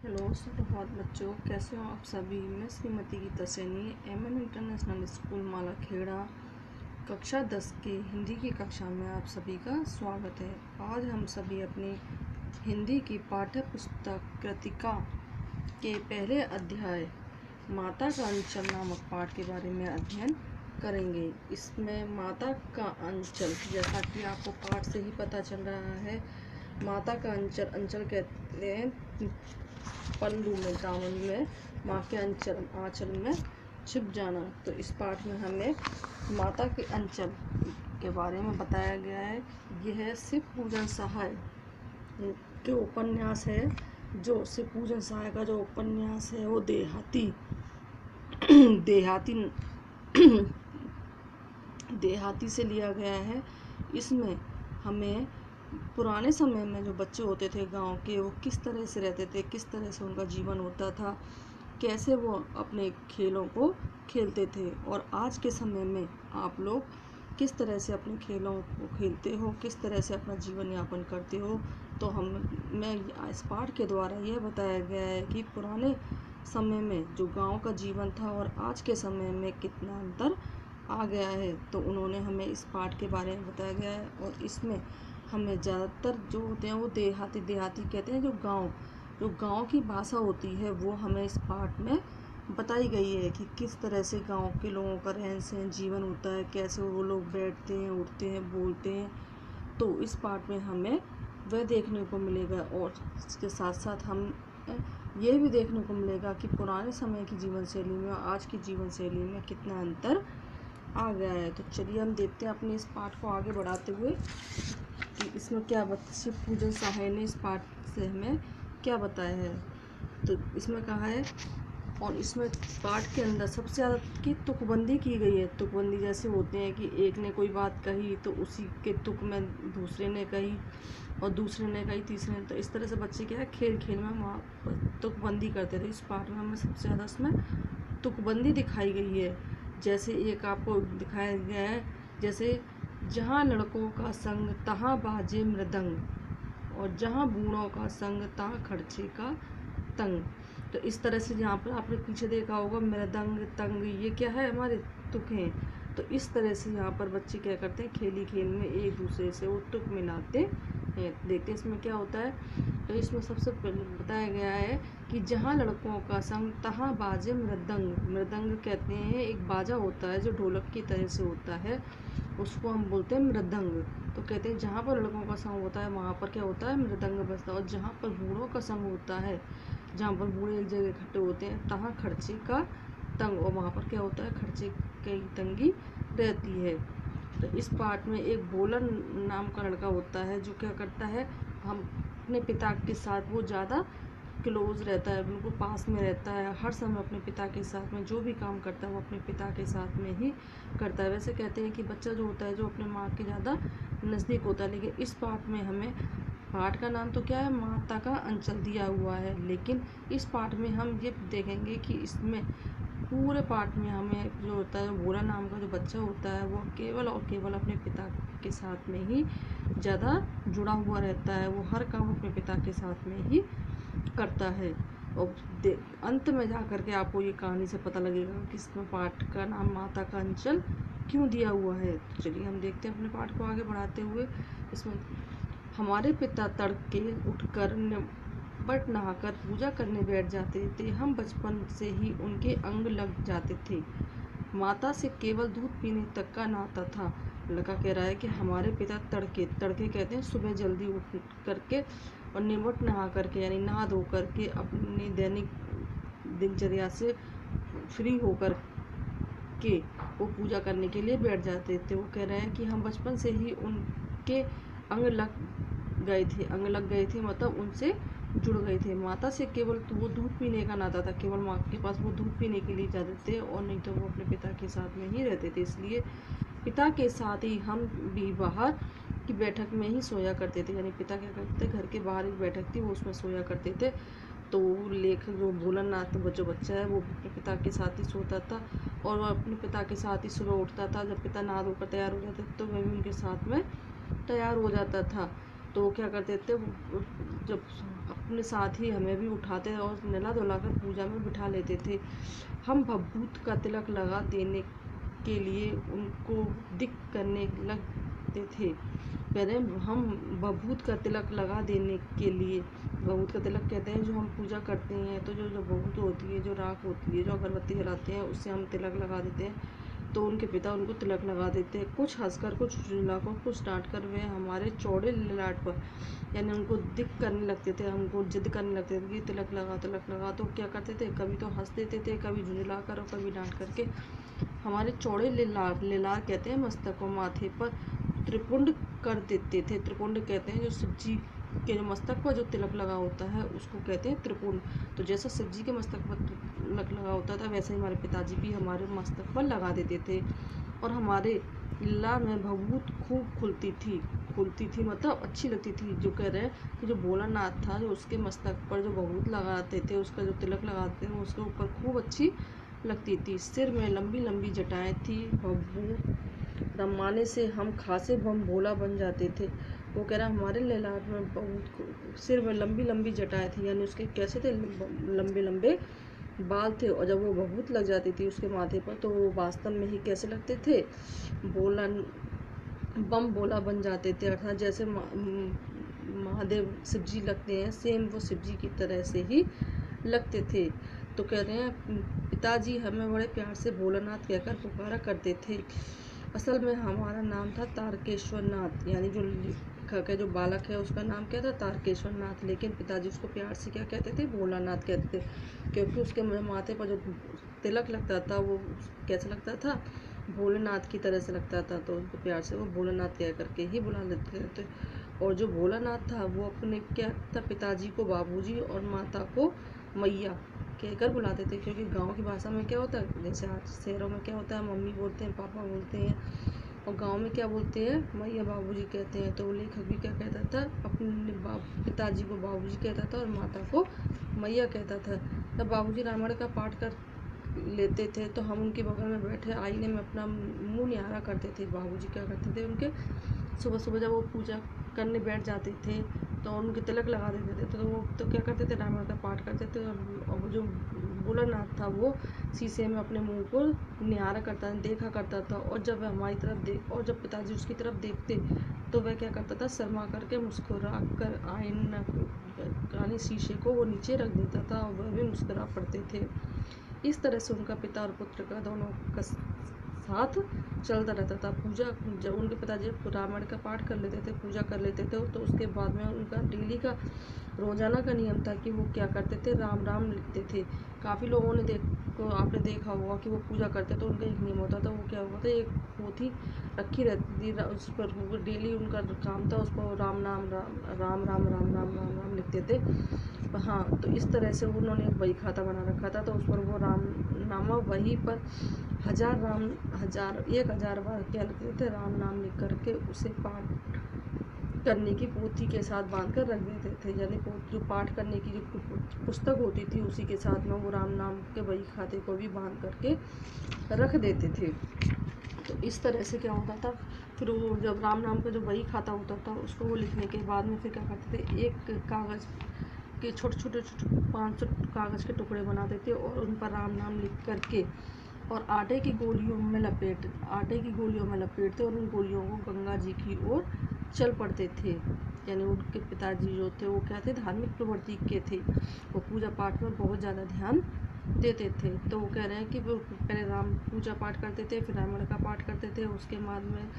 Hello सुप्रभात बच्चों, कैसे हो आप सभी। मैं Shrimati Geeta Saini MN international school Malakheda कक्षा 10 की हिंदी की कक्षा में आप सभी का स्वागत है। आज हम सभी अपनी हिंदी की पाठ्य पुस्तक कृतिका के पहले अध्याय माता का अंचल नामक पाठ के बारे में अध्ययन करेंगे। इसमें माता का अंचल, जैसा कि आपको पाठ से ही पता चल रहा है, माता का अंचल, अंचल कहते हैं पल्लू में, दामन में, माँ के आंचल में छिप जाना। तो इस पाठ में हमें माता के अंचल के बारे में बताया गया है। यह शिव पूजन सहाय के उपन्यास है। जो शिव पूजन सहाय का जो उपन्यास है वो देहाती से लिया गया है। इसमें हमें पुराने समय में जो बच्चे होते थे गांव के, वो किस तरह से रहते थे, किस तरह से उनका जीवन होता था, कैसे वो अपने खेलों को खेलते थे, और आज के समय में आप लोग किस तरह से अपने खेलों को खेलते हो, किस तरह से अपना जीवन यापन करते हो। तो मैं इस पाठ के द्वारा यह बताया गया है कि पुराने समय में जो गांव का जीवन था और आज के समय में कितना अंतर आ गया है। तो उन्होंने हमें इस पाठ के बारे में बताया गया है। और इसमें हमें ज़्यादातर जो होते हैं वो देहाती कहते हैं। जो गांव की भाषा होती है वो हमें इस पाठ में बताई गई है कि किस तरह से गांव के लोगों का रहन सहन जीवन होता है, कैसे वो लोग बैठते हैं, उठते हैं, बोलते हैं। तो इस पाठ में हमें वह देखने को मिलेगा, और इसके साथ साथ हम ये भी देखने को मिलेगा कि पुराने समय की जीवन शैली में और आज की जीवन शैली में कितना अंतर आ गया है। तो चलिए हम देखते हैं अपने इस पाठ को आगे बढ़ाते हुए कि इसमें क्या शिव पूजन सहाय ने इस पाठ से हमें क्या बताया है। तो इसमें कहा है, और इसमें पाठ के अंदर सबसे ज़्यादा की तुकबंदी की गई है। तुकबंदी जैसे होते हैं कि एक ने कोई बात कही तो उसी के तुक में दूसरे ने कही, और दूसरे ने कही तीसरे ने। तो इस तरह से बच्चे क्या है, खेल खेल में वहाँ तुकबंदी करते थे। इस पाठ में हमें सबसे ज़्यादा इसमें तुकबंदी दिखाई गई है। जैसे एक आपको दिखाया गया है, जैसे जहाँ लड़कों का संग तहाँ बाजे मृदंग, और जहाँ बूढ़ों का संग तहाँ खर्चे का तंग। तो इस तरह से यहाँ पर आपने पीछे देखा होगा मृदंग, तंग, ये क्या है, हमारे तुक हैं। तो इस तरह से यहाँ पर बच्चे क्या करते हैं, खेली खेल में एक दूसरे से वो तुक मिलाते हैं। देखते हैं इसमें क्या होता है। तो इसमें सबसे पहले बताया गया है कि जहाँ लड़कों का संग तहाँ बाजे मृदंग। मृदंग कहते हैं एक बाजा होता है जो ढोलक की तरह से होता है, उसको हम बोलते हैं मृदंग। तो कहते हैं जहाँ पर लड़कों का संग होता है वहाँ पर क्या होता है, मृदंग बजता है। और जहाँ पर बूढ़ों का संग होता है, जहाँ पर बूढ़े एक जगह इकट्ठे होते हैं, तहाँ खर्चे का तंग, और वहाँ पर क्या होता है, खर्चे की तंगी रहती है। तो इस पाठ में एक भोलन नाम का लड़का होता है जो क्या करता है, हम अपने पिता के साथ वो ज़्यादा क्लोज रहता है, बिल्कुल पास में रहता है। हर समय अपने पिता के साथ में जो भी काम करता है वो अपने पिता के साथ में ही करता है। वैसे कहते हैं कि बच्चा जो होता है जो अपने माँ के ज़्यादा नज़दीक होता है, लेकिन इस पाठ में हमें, पाठ का नाम तो क्या है, माता का अंचल दिया हुआ है, लेकिन इस पाठ में हम ये देखेंगे कि इसमें पूरे पाठ में हमें जो होता है, भोला नाम का जो बच्चा होता है वो केवल और केवल अपने पिता के साथ में ही ज़्यादा जुड़ा हुआ रहता है। वो हर काम अपने पिता के साथ में ही करता है। और अंत में जा कर के आपको ये कहानी से पता लगेगा कि इसमें पाठ का नाम माता का अंचल क्यों दिया हुआ है। तो चलिए हम देखते हैं अपने पाठ को आगे बढ़ाते हुए। इसमें हमारे पिता तड़के उठकर बट नहाकर पूजा करने बैठ जाते थे। हम बचपन से ही उनके अंग लग जाते थे। माता से केवल दूध पीने तक का नाता था। लड़का कह रहा है कि हमारे पिता तड़के कहते हैं सुबह जल्दी उठ करके और निमट नहा करके, यानी नहा धो करके अपनी दैनिक दिनचर्या से फ्री होकर के वो पूजा करने के लिए बैठ जाते थे। वो कह रहे हैं कि हम बचपन से ही उनके अंग लग गए थे, मतलब उनसे जुड़ गए थे। माता से केवल तो वो दूध पीने का नाता था, केवल माँ के पास वो दूध पीने के लिए जाते थे, और नहीं तो वो अपने पिता के साथ में ही रहते थे। इसलिए पिता के साथ ही हम भी बाहर की बैठक में ही सोया करते थे। यानी पिता क्या करते थे, घर के बाहर एक बैठक थी वो उसमें सोया करते थे। तो लेखक जो भोलानाथ जो बच्चा है वो अपने पिता के साथ ही सोता था, और वह अपने पिता के साथ ही सुबह उठता था। जब पिता नहा धोकर तैयार हो जाते तो वह भी उनके साथ में तैयार हो जाता था। तो क्या करते थे, जब अपने साथ ही हमें भी उठाते और नहला धुलाकर पूजा में बिठा लेते थे। हम भभूत का तिलक लगा देने के लिए उनको दिक करने लगते थे। कह रहे हैं हम भभूत का तिलक लगा देने के लिए, भभूत का तिलक कहते हैं जो हम पूजा करते हैं तो जो जो भभूत होती है, जो राख होती है, जो अगरबत्ती जलाते हैं उससे हम तिलक लगा देते हैं। तो उनके पिता उनको तिलक लगा देते हैं, कुछ हंसकर कुछ झुलाकर कुछ डांटकर वे हमारे चौड़े ललाट पर, यानी उनको दिक करने लगते थे, हमको जिद करने लगते थे कि तिलक लगा। तो क्या करते थे, कभी तो हंस देते थे, कभी झुंझला कर और कभी डांट करके हमारे चौड़े लिलार कहते हैं मस्तक को माथे पर त्रिपुंड कर देते थे। त्रिपुंड कहते हैं जो शिव जी के जो मस्तक पर जो तिलक लगा होता है उसको कहते हैं त्रिपुंड। तो जैसा शिव जी के मस्तक पर तिलक लगा होता था वैसे ही हमारे पिताजी भी हमारे मस्तक पर लगा देते थे। और हमारे लार में भभूत खूब खुलती थी मतलब अच्छी लगती थी। जो कह रहे हैं कि जो भोलानाथ था जो उसके मस्तक पर जो भभूत लगाते थे, उसका जो तिलक लगाते थे उसके ऊपर खूब अच्छी लगती थी। सिर में लंबी लंबी जटाएं थी, भभूत रमाने से हम खासे बम भोला बन जाते थे। वो कह रहा हमारे ललाट में बहुत सिर में लंबी लंबी जटाएं थी, यानी उसके कैसे थे, लंबे लंबे बाल थे। और जब वो भभूत लग जाती थी उसके माथे पर तो वो वास्तव में ही कैसे लगते थे, बोला बम भोला बन जाते थे। अर्थात जैसे महादेव शिव जी लगते हैं सेम वो शिव जी की तरह से ही लगते थे। तो कह रहे हैं पिताजी हमें बड़े प्यार से भोलानाथ कहकर पुकारा करते थे। असल में हमारा नाम था तारकेश्वर नाथ, यानी जो का जो बालक है उसका नाम क्या था, तारकेश्वर नाथ। लेकिन पिताजी उसको प्यार से क्या कहते थे, भोलानाथ कहते थे, क्योंकि उसके माथे पर जो तिलक लगता था वो कैसे लगता था, भोलेनाथ की तरह से लगता था। तो उनको प्यार से वो भोलानाथ कह करके ही बुला लेते थे। और जो भोलानाथ था वो अपने क्या था, पिताजी को बाबूजी और माता को मैया कहकर बुलाते थे, क्योंकि गांव की भाषा में क्या होता है, जैसे आज शहरों में क्या होता है मम्मी बोलते हैं, पापा बोलते हैं, और गांव में क्या बोलते हैं, मैया बाबूजी कहते हैं। तो लेखक भी क्या कहता था, अपने पिताजी को बाबूजी कहता था और माता को मैया कहता था। जब बाबूजी रामायण का पाठ कर लेते थे तो हम उनके बगल में बैठे आईने में अपना मुंह निहारा करते थे। बाबूजी क्या करते थे, उनके सुबह सुबह जब वो पूजा करने बैठ जाते थे तो उनके तिलक लगा देते थे, तो वो तो क्या करते थे, रामायण का पाठ करते थे। और वो जो भोलानाथ था वो शीशे में अपने मुंह को निहारा करता देखा करता था। और जब वह हमारी तरफ और जब पिताजी उसकी तरफ देखते तो वह क्या करता था, शर्मा करके मुस्कुरा कर आईना शीशे को वो नीचे रख देता था और वह भी मुस्कुरा पड़ते थे। इस तरह से उनका पिता और पुत्र का दोनों का साथ चलता रहता था। पूजा जब उनके पिताजी रामायण का पाठ कर लेते थे, पूजा कर लेते थे, तो उसके बाद में उनका डेली का रोजाना का नियम था कि वो क्या करते थे, राम राम लिखते थे। काफ़ी लोगों ने आपने देखा होगा कि वो पूजा करते तो उनका एक नियम होता था, वो क्या हुआ था, एक पोथी रखी रहती थी उस पर वो डेली उनका काम था, उस पर राम नाम राम लिखते थे। हाँ, तो इस तरह से उन्होंने एक बही खाता बना रखा था, तो उस पर वो राम नामा वही पर 1000 बार क्या लिखते थे, राम नाम लिख करके उसे पाठ करने की पोथी के साथ बांध कर रख देते थे। यानी जो पाठ करने की जो पुस्तक होती थी उसी के साथ में वो राम नाम के बही खाते को भी बांध करके रख देते थे। तो इस तरह से क्या होता था, फिर वो जब राम नाम का जो बही खाता होता था उसको वो लिखने के बाद में फिर क्या करते थे, एक कागज़ के छोटे 500 कागज़ के टुकड़े बनाते थे और उन पर राम नाम लिख करके और आटे की गोलियों में लपेटते और उन गोलियों को गंगा जी की ओर चल पड़ते थे। यानी उनके पिताजी जो थे वो क्या थे, धार्मिक प्रवृत्ति के थे, वो पूजा पाठ में बहुत ज़्यादा ध्यान देते थे। तो वो कह रहे हैं कि वो पहले राम पूजा पाठ करते थे, फिर रामायण का पाठ करते थे, उसके बाद में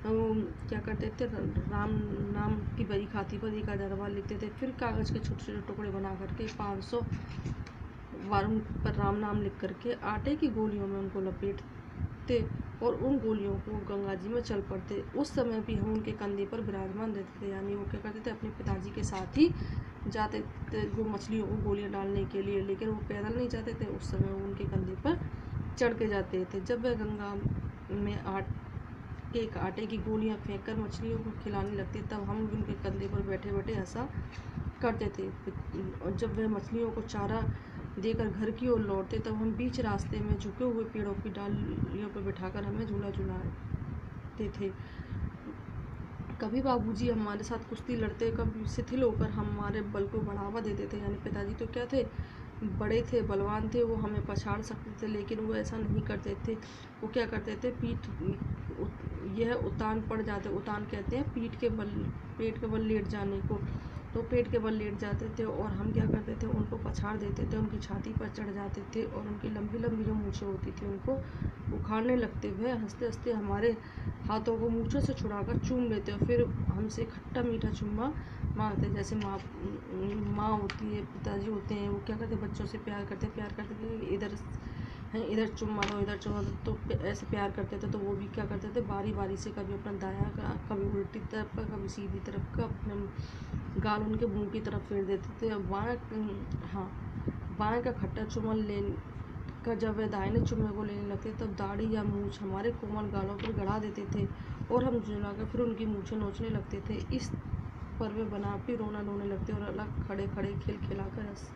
क्या करते थे, राम नाम की बही खाती पर 1000 बार लिखते थे। फिर कागज़ के छोटे छोटे टुकड़े बना करके 500 बार उन पर राम नाम लिख करके आटे की गोलियों में उनको लपेटते और उन गोलियों को गंगा जी में चल पड़ते। उस समय भी हम उनके कंधे पर विराजमान रहते थे, यानी वो क्या करते थे, अपने पिताजी के साथ ही जाते थे वो मछलियों को गोलियां डालने के लिए, लेकिन वो पैदल नहीं जाते थे, उस समय वो उनके कंधे पर चढ़ के जाते थे। जब वह गंगा में आटे की गोलियां फेंककर मछलियों को खिलाने लगते तब हम उनके कंधे पर बैठे बैठे हंसा करते थे। और जब वह मछलियों को चारा देकर घर की ओर लौटते तब हम बीच रास्ते में झुके हुए पेड़ों की डालियों पर बिठाकर हमें झूला झुलाते थे। कभी बाबूजी हमारे साथ कुश्ती लड़ते, कभी शिथिल होकर हमारे बल को बढ़ावा देते थे। यानी पिताजी तो क्या थे, बड़े थे, बलवान थे, वो हमें पछाड़ सकते थे, लेकिन वो ऐसा नहीं करते थे। वो क्या करते थे, यह उतान पड़ जाते, उतान कहते हैं पेट के बल लेट जाने को। तो पेट के बल लेट जाते थे और हम क्या करते थे, उनको पछाड़ देते थे, उनकी छाती पर चढ़ जाते थे और उनकी लंबी लंबी जो मूछें होती थी उनको उखाड़ने लगते। वह हंसते हंसते हमारे हाथों को मूछों से छुड़ाकर चूम लेते और फिर हमसे खट्टा मीठा चुम्मा मांगते। जैसे माँ होती है, पिताजी होते हैं, वो क्या करते, बच्चों से प्यार करते इधर चुम्मा दो, इधर चुम्मा दो, तो ऐसे प्यार करते थे। तो वो भी क्या करते थे, बारी बारी से कभी अपना दाया का, कभी उल्टी तरफ का, कभी सीधी तरफ का, अपने गाल उनके मुंह की तरफ फेर देते थे। बाएं का खट्टा चुम्मा का जब वह दाहिने चुम्मे को लेने लगते तब दाढ़ी या मूछ हमारे कोमल गालों पर गड़ा देते थे और हम झुलाकर फिर उनकी मूछें नोचने लगते थे। इस पर वे बनावटी रोना रोने लगते और अलग खड़े खड़े खिलखिलाकर हंस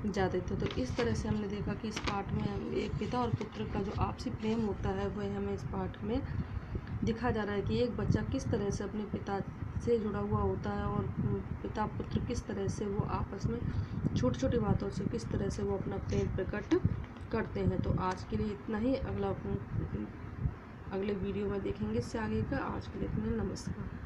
जाते थे। तो इस तरह से हमने देखा कि इस पाठ में एक पिता और पुत्र का जो आपसी प्रेम होता है वह हमें इस पाठ में दिखा जा रहा है कि एक बच्चा किस तरह से अपने पिता से जुड़ा हुआ होता है और पिता पुत्र किस तरह से वो आपस में छोटी छोटी बातों से किस तरह से वो अपना प्रेम प्रकट करते हैं। तो आज के लिए इतना ही, अगले वीडियो में देखेंगे इससे आगे का। आज के लिए इतना, नमस्कार।